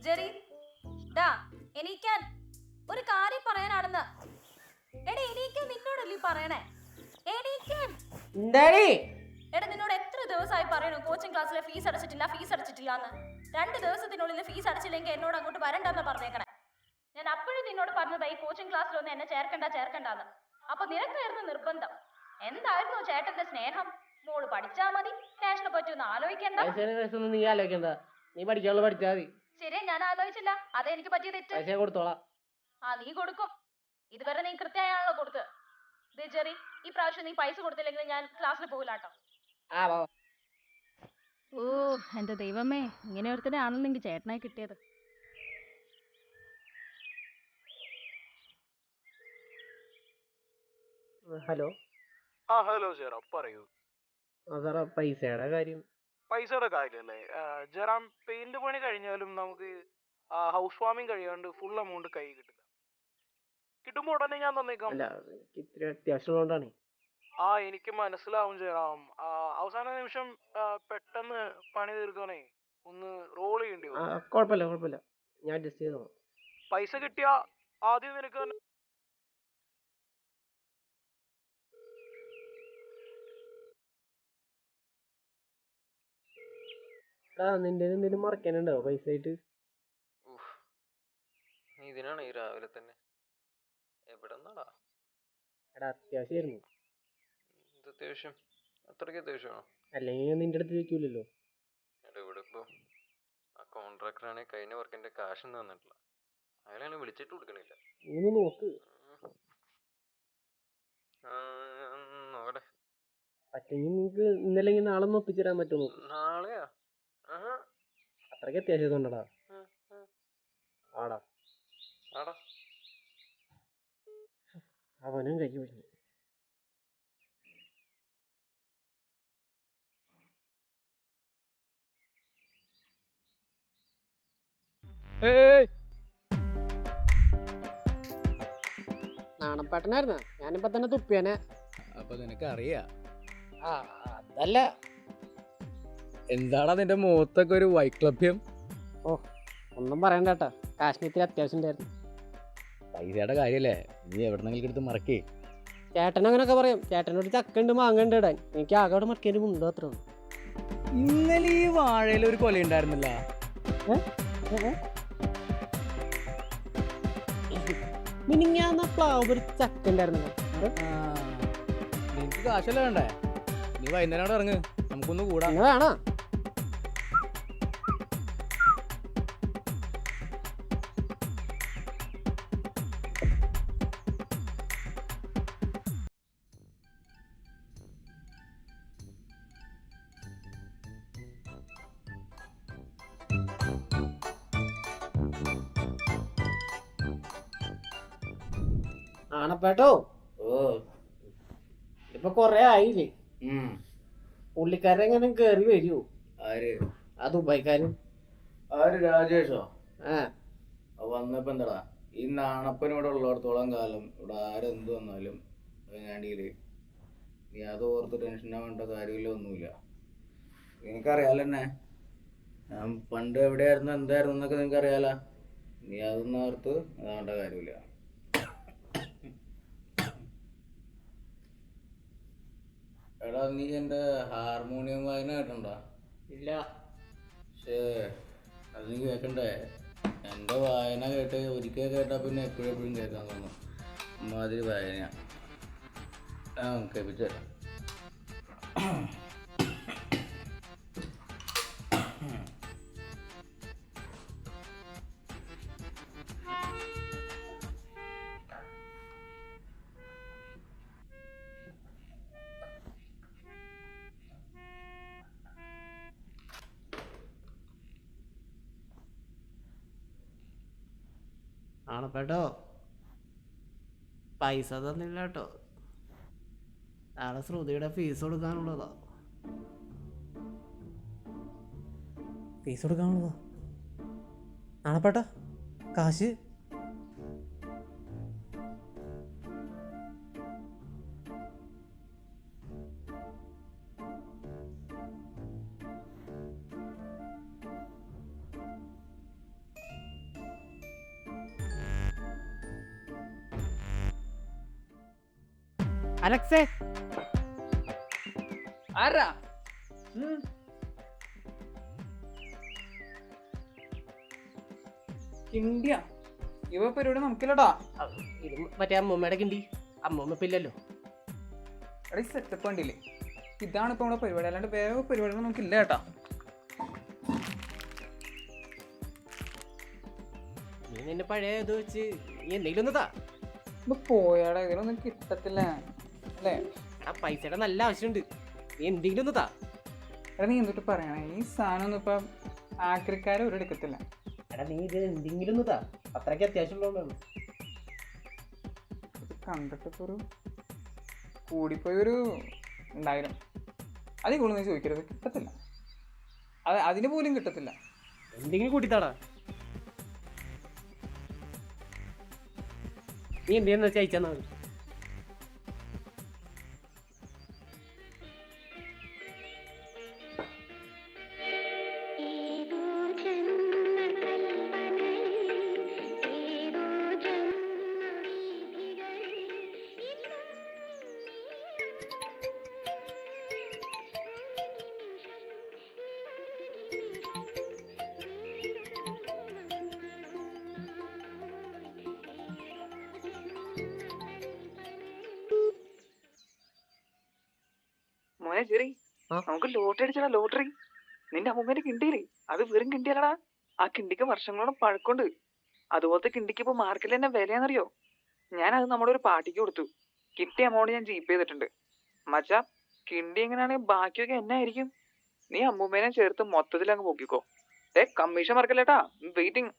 Jerry ഡാ എണീക്കാൻ ഒരു കാര്യം പറയാനാണെന്ന്. എടാ എണീക്കാൻ നിന്നോടല്ലേ പറയണേ, എണീക്കാൻ. എന്താടി? എടാ നിന്നോട് എത്ര ദിവസമായി പറയണു കോച്ചിങ് ക്ലാസ്സിലെ ഫീസ് അടച്ചിട്ടില്ല എന്ന്. 2 ദിവസത്തിനുള്ളിൽ ഫീസ് അടച്ചില്ലെങ്കിൽ എന്നോട് അങ്ങോട്ട് വരണ്ടെന്ന് പറഞ്ഞേക്കണേ. ഞാൻ അപ്പോഴും നിന്നോട് പറഞ്ഞത് ഈ കോച്ചിങ് ക്ലാസ്സിലൊന്നും എന്നെ ചേർക്കണ്ടാന്ന്. അപ്പൊ നിനക്കായിരുന്നു നിർബന്ധം. എന്തായിരുന്നു ചേട്ടന്റെ സ്നേഹം? മോള് പഠിച്ചാ മതി, ക്യാഷിനെ പറ്റി ഒന്നും ആലോചിക്കണ്ട. നീ ആലോചിക്കണ്ട, നീ പഠിക്കാനുള്ള പഠിച്ചാ മതി. ശരി, ഞാൻ ആലോചിച്ചില്ല, അതേ എനിക്ക് പറ്റിയ തെറ്റ്. പൈസ കൊടുത്തോളാം. നീ കൊടുക്കും. ഇതുവരെ നീ കൃത്യമായാണല്ലോ കൊടുത്തത്. ജെറി, ഈ പ്രാവശ്യം നീ പൈസ കൊടുത്തില്ലെങ്കിൽ ഞാൻ ക്ലാസ്സിൽ പോകില്ലാട്ടോ. ഓ എന്റെ ദൈവമേ, ഇങ്ങനെ ഒരുത്തനെ ആണല്ലോ എനിക്ക് ചേട്ടനായി കിട്ടിയത്. ഹലോ. ഹലോ ജെറാം, പറയൂ. സാറേ, പൈസയുടെ കാര്യം. പൈസയുടെ കാര്യമല്ലേ ജെറാം? പെയിന്റ് പണി കഴിഞ്ഞാലും നമുക്ക് ഹൗസ് വാമിങ് കഴിയാണ്ട് ഫുൾ എമൗണ്ട് കൈ കിട്ടില്ല. കിട്ടുമ്പോ ഉടനെ ഞാൻ തന്നേക്കാം. അല്ല, ഇത്തിരി അത്യാവശ്യമുള്ളതുകൊണ്ടാണ്. എനിക്ക് മനസ്സിലാവും ജെറാം. അവസാന നിമിഷം പെട്ടെന്ന് പണി തീർക്കാനേ ഒന്ന് റോൾ ചെയ്യേണ്ടി വരും. കുഴപ്പമില്ല, ഞാൻ അഡ്ജസ്റ്റ് ചെയ്തോളാം. പൈസ കിട്ടിയ ആദ്യം നിനക്ക് തന്നെ. നിന്റെ എന്തെങ്കിലും മറക്കാനുണ്ടോ പൈസ ആയിട്ട്? ഇതിനാണ് ഈ രാവിലെ തന്നെ എവിടെ നിന്നാടാ? എടാ, അത്യാവശ്യമായിരുന്നു. അത്യാവശ്യം? അത്രയ്ക്ക് അത്യാവശ്യമാണോ? അല്ലെങ്കിൽ നിന്റെ അടുത്ത് ചോദിക്കൂലല്ലോ. എടാ, ഇവിടെ ഇപ്പൊ ആ കോൺട്രാക്ടറാണെങ്കിൽ കഴിഞ്ഞ വർക്കിന്റെ കാശൊന്നും തന്നിട്ടില്ല. അയാളെ വിളിച്ചിട്ട് കൊടുക്കണില്ല. നീ ഒന്ന് നോക്ക്. നോക്കട്ടെ. പറ്റുമെങ്കിൽ നിങ്ങക്ക് ഇന്നല്ലെങ്കിൽ നാളെ ഒന്ന് ഒപ്പിച്ചിടാൻ പറ്റുമോ? നാളെയാ? അത്രയ്ക്ക് അത്യാവശ്യം ഉണ്ടടാ. ആടാ ആടാ. അവനും കൈ പോയി. നാണപ്പാട്ടനായിരുന്ന ഞാനിപ്പോ തന്നെ തുപ്പിയാനെ. അപ്പൊ നിനക്ക് അറിയാ? അതല്ല. എന്താടാ നിന്റെ മുഖത്തൊക്കെ ഒരു വൈക്ലഭ്യം? ഒന്നും പറയണ്ടേട്ടാ, കാശ്മീരത്തിൽ അത്യാവശ്യം ഉണ്ടായിരുന്നു. പൈസയുടെ കാര്യല്ലേ, നീ എവിടെന്നെങ്കിലും എടുത്ത് മറക്കേ. ചേട്ടൻ അങ്ങനൊക്കെ പറയും. ചേട്ടനോട് ചക്കുണ്ട് മാങ്ങണ്ട് ഇടാൻ. എനിക്ക് ആകെ അവിടെ മറക്കേണ്ടി മുണ്ടോ അത്ര. ഇന്നലെ ഈ വാഴയിൽ ഒരു കൊല ഉണ്ടായിരുന്നില്ല? മിനിങ്ങാന്ന പ്ലാവ് ഒരു ചക്ക ഉണ്ടായിരുന്നില്ല. നിനക്ക് കാശല്ലേ വേണ്ടേ? നീ വൈകുന്നേരം അവിടെ ഇറങ്ങ്, നമുക്കൊന്ന് കൂടാ. വേണോ? ആണപ്പേട്ടോ, ഇപ്പൊ കൊറേ ആയില്ലേ? പുള്ളിക്കാരെങ്ങനെ കേറി വരുവോ? ആര്? ആ ദുബായിക്കാരൻ. ആര്? രാജേഷോ? ആ വന്നപ്പോ എന്താടാ, ഈ നാണപ്പൻ ഇവിടെ ഉള്ളിടത്തോളം കാലം ഇവിടെ ആരെന്ത് വന്നാലും ഞാനീല് നീ അത് ഓർത്ത് ടെൻഷൻ ആവേണ്ട കാര്യമില്ല, ഒന്നുമില്ല. എനിക്കറിയാലോ തന്നെ ഞാൻ പണ്ട് എവിടെയായിരുന്നു എന്തായിരുന്നു എന്നൊക്കെ നിനക്കറിയാലോ. നീ അതൊന്നും ഓർത്ത് അതാവേണ്ട കാര്യമില്ല. എടാ, നീ എൻ്റെ ഹാർമോണിയം വായന കേട്ടണ്ടാ? ഇല്ല. പക്ഷേ അത് നീ കേൾക്കണ്ടേ? എൻ്റെ വായന കേട്ട് ഒരിക്കൽ കേട്ടാൽ പിന്നെ എപ്പോഴും കേൾക്കാൻ തോന്നും. അമ്മാതിരി വായന കേൾപ്പിച്ചു തരാം. ആണപ്പേട്ടോ, പൈസ തന്നില്ല കേട്ടോ. നാളെ ശ്രുതിയുടെ ഫീസ് കൊടുക്കാനുള്ളതാ. ഫീസ് കൊടുക്കാനുള്ളതാ. ആണപ്പേട്ടാ, കാശ് അലക്സേ ആരാ കിണ്ടിയ ഇവ പരിപാടി നമുക്കില്ലടാ. ഇത് മറ്റേ അമ്മൂമ്മയുടെ കിണ്ടി. അമ്മൂമ്മ ഇപ്പൊ ഇല്ലല്ലോ. എടാ ഈ സെറ്റപ്പ് കണ്ടില്ലേ, ഇതാണ് ഇപ്പൊ നമ്മുടെ പരിപാടി, അല്ലാണ്ട് വേറെ പരിപാടികൾ നമുക്കില്ല കേട്ടാ. നീ നിന്റെ പഴയ ഇത് വെച്ച് നീ എന്തെങ്കിലും ഒന്ന് താ. ഇപ്പൊ പോയാടാ, ഇതിലൊന്നും കിട്ടത്തില്ല അല്ലേ? എടാ പൈസയുടെ നല്ല ആവശ്യമുണ്ട്, നീ എന്തെങ്കിലും ഒന്ന് താ. എടാ നീ എന്തിട്ട് പറയണേ, ഈ സാധനം ഒന്നും ഇപ്പൊ ആക്രിക്കാരെ ഒരു എടുക്കത്തില്ല. എടാ നീ ഇത് എന്തെങ്കിലും ഒന്ന് താ, അത്രയ്ക്ക് അത്യാവശ്യമുള്ളതാണ്. ഇത് കണ്ടിട്ടിപ്പോ ഒരു കൂടിപ്പോയി ഒരു 2000 അതിൽ കൂടുതൽ നീ ചോദിക്കരുത്, കിട്ടത്തില്ല. അതിന് പോലും കിട്ടത്തില്ല. എന്തെങ്കിലും കൂട്ടിത്താടാ. നീ എന്തെന്ന് വെച്ചാൽ അയച്ചാ മതി. മോനെ ചെറി, നമുക്ക് ലോട്ടറി അടിച്ചടാ. ലോട്ടറി നിന്റെ അമ്മൂമ്മേന്റെ കിണ്ടിയില്ലേ, അത് വെറും കിണ്ടിയല്ലടാ. ആ കിണ്ടിക്ക് വർഷങ്ങളോളം പഴക്കമുണ്ട്. അതുപോലത്തെ കിണ്ടിക്ക് ഇപ്പൊ മാർക്കറ്റിൽ തന്നെ വിലയാണെന്നറിയോ? ഞാനത് നമ്മുടെ ഒരു പാർട്ടിക്ക് കൊടുത്തു. കിട്ടിയ എമൗണ്ട് ഞാൻ ജീപ്പ് ചെയ്തിട്ടുണ്ട്. മച്ചാ, കിണ്ടി എങ്ങനെയാണെങ്കിൽ ബാക്കിയൊക്കെ എന്നാ ആയിരിക്കും? നീ അമ്മൂമ്മേനെ ചേർത്ത് മൊത്തത്തിൽ അങ്ങ് പൊക്കിക്കോ. Commission മറക്കല്ലേട്ടാ, waiting.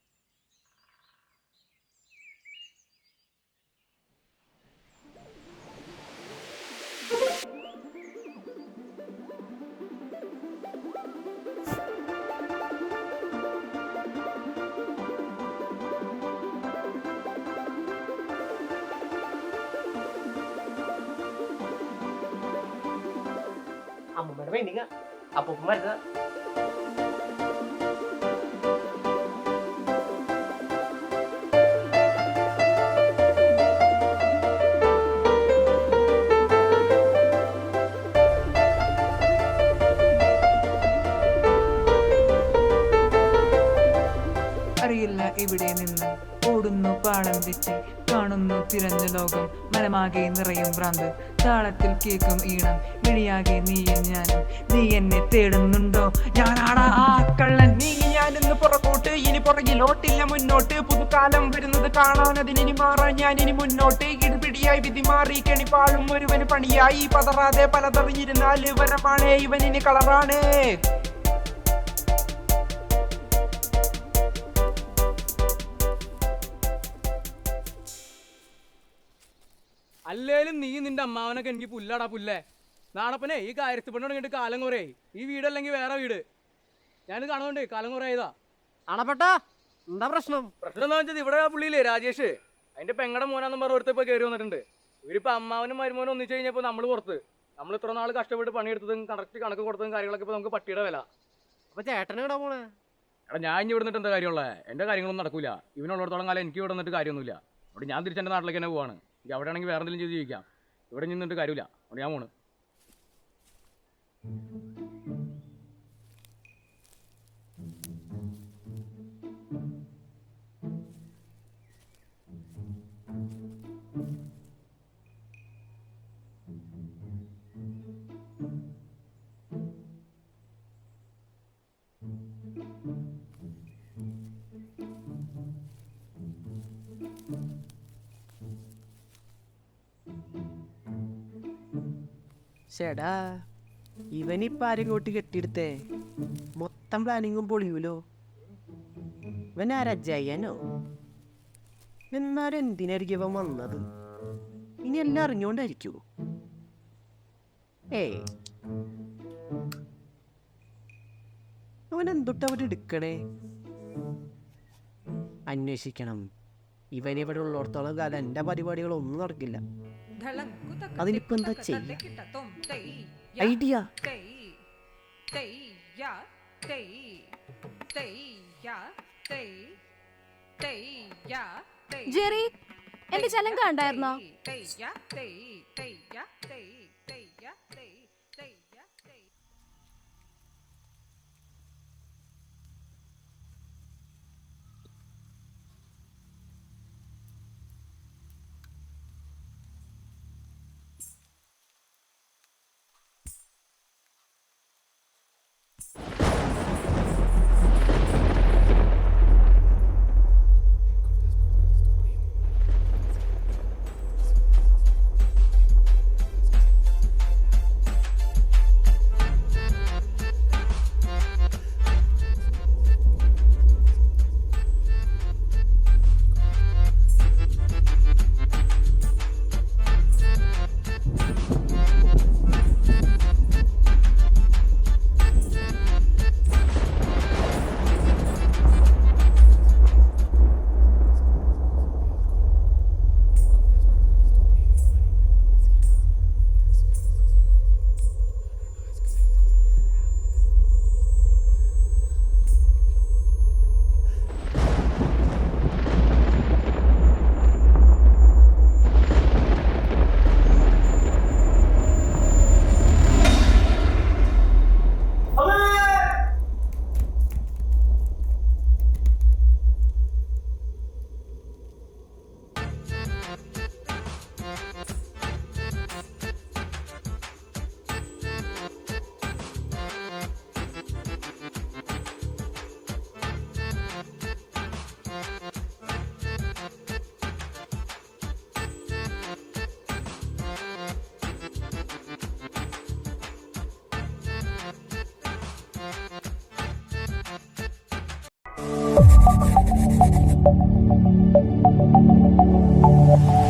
അമ്മൂമ്മയുടെ പെയിന്റിങ്ങ അപ്പൊ മരുന്ന. അറിയില്ല ഇവിടെ നിന്ന് ഓടുന്നു പാടം തെറ്റി, കാണുന്നു തിരഞ്ഞ ലോകം, മനമാകെ നിറയും ഭ്രാന്ത്, താളത്തിൽ കേൾക്കും ഈണം, മിഴിയാകെ നീയും ഞാനും. നീ എന്നെ തേടുന്നുണ്ടോ? ഞാനാടാ ആ കള്ളൻ. നീ ഞാനിന്ന് പുറകോട്ട്, ഇനി പുറകിലോട്ടില്ല മുന്നോട്ട്. പുതുകാലം വരുന്നത് കാണാൻ, അതിനി മാറാൻ ഞാൻ ഇനി മുന്നോട്ട്. ഇടിപിടിയായി വിധി മാറി, കെണിപ്പാളും ഒരുവന് പണിയായി. പതറാതെ പലതറിഞ്ഞിരുന്നാല് വരമാണ്, ഇവനിന് കളറാണ്. അല്ലേലും നീ നിന്റെ അമ്മാവനൊക്കെ എനിക്ക് പുല്ലാടാ പുല്ലേ. നാണപ്പനെ ഈ കാര്യത്തിൽ പെണ്ണ് തുടങ്ങിയിട്ട് കാലം കുറേ. ഈ വീടല്ലെങ്കിൽ വേറെ വീട് ഞാൻ കാണുന്നുണ്ട്, കാലം കുറേ ഇതാ. അണപ്പെട്ടാ എന്താ പ്രശ്നം? പ്രശ്നം എന്താ വെച്ചാൽ ഇവിടെ പുള്ളിയില്ലേ രാജേഷ്, അതിന്റെ പെങ്ങടെ മോനാന്ന് പറഞ്ഞ ഒരുത്ത ഇപ്പൊ കയറി വന്നിട്ടുണ്ട്. ഇവരിപ്പോ അമ്മാവനും മരുമോനും ഒന്നിച്ചു കഴിഞ്ഞപ്പോ നമ്മൾ പുറത്ത്. നമ്മൾ ഇത്ര നാൾ കഷ്ടപ്പെട്ട് പണിയെടുത്തതും കറക്റ്റ് കണക്ക് കൊടുത്തതും കാര്യങ്ങളൊക്കെ ഇപ്പൊ നമുക്ക് പട്ടിയുടെ വില. അപ്പൊ ചേട്ടനെ ഇടാ പോണേ? എടാ ഞാൻ ഇനി ഇവിടെ നിന്നിട്ട് എന്താ കാര്യമുള്ള? എന്റെ കാര്യങ്ങളൊന്നും നടക്കൂല. ഇവനുള്ളിടത്തോളം കാലം എനിക്ക് ഇവിടെ നിന്നിട്ട് കാര്യമൊന്നുമില്ല. അവിടെ ഞാൻ തിരിച്ചെന്റെ നാട്ടിലേക്ക് തന്നെ പോവാണ്. എനിക്ക് അവിടെ ആണെങ്കിൽ വേറെ എന്തെങ്കിലും ചെയ്ത് ജീവിക്കാം. ഇവിടെ നിന്നിട്ട് കാര്യമില്ല. അവിടെ ഞാൻ പോണ്. ചേടാ ഇവനിപ്പ ആരും കൂട്ടി കെട്ടിയെടുത്തേ, മൊത്തം പ്ലാനിങ്ങും പൊളിയൂലോ. ഇവൻ ആരാ, ജയനോ? എന്നാലും എന്തിനായിരിക്കും ഇവൻ വന്നത്? ഇനി എല്ലാം അറിഞ്ഞോണ്ടായിരിക്കൂ. അവൻ എന്തൊട്ട് അവിടെ എടുക്കണേ? അന്വേഷിക്കണം. ഇവനിവിടെ ഉള്ളിടത്തോളം കാലം എൻ്റെ പരിപാടികളൊന്നും നടക്കില്ല. അതിനിപ്പോ എന്താ ചെയ്യ? ഐഡിയ. ജെറി എന്റെ ചെലങ്ക ഉണ്ടായിരുന്നോ? you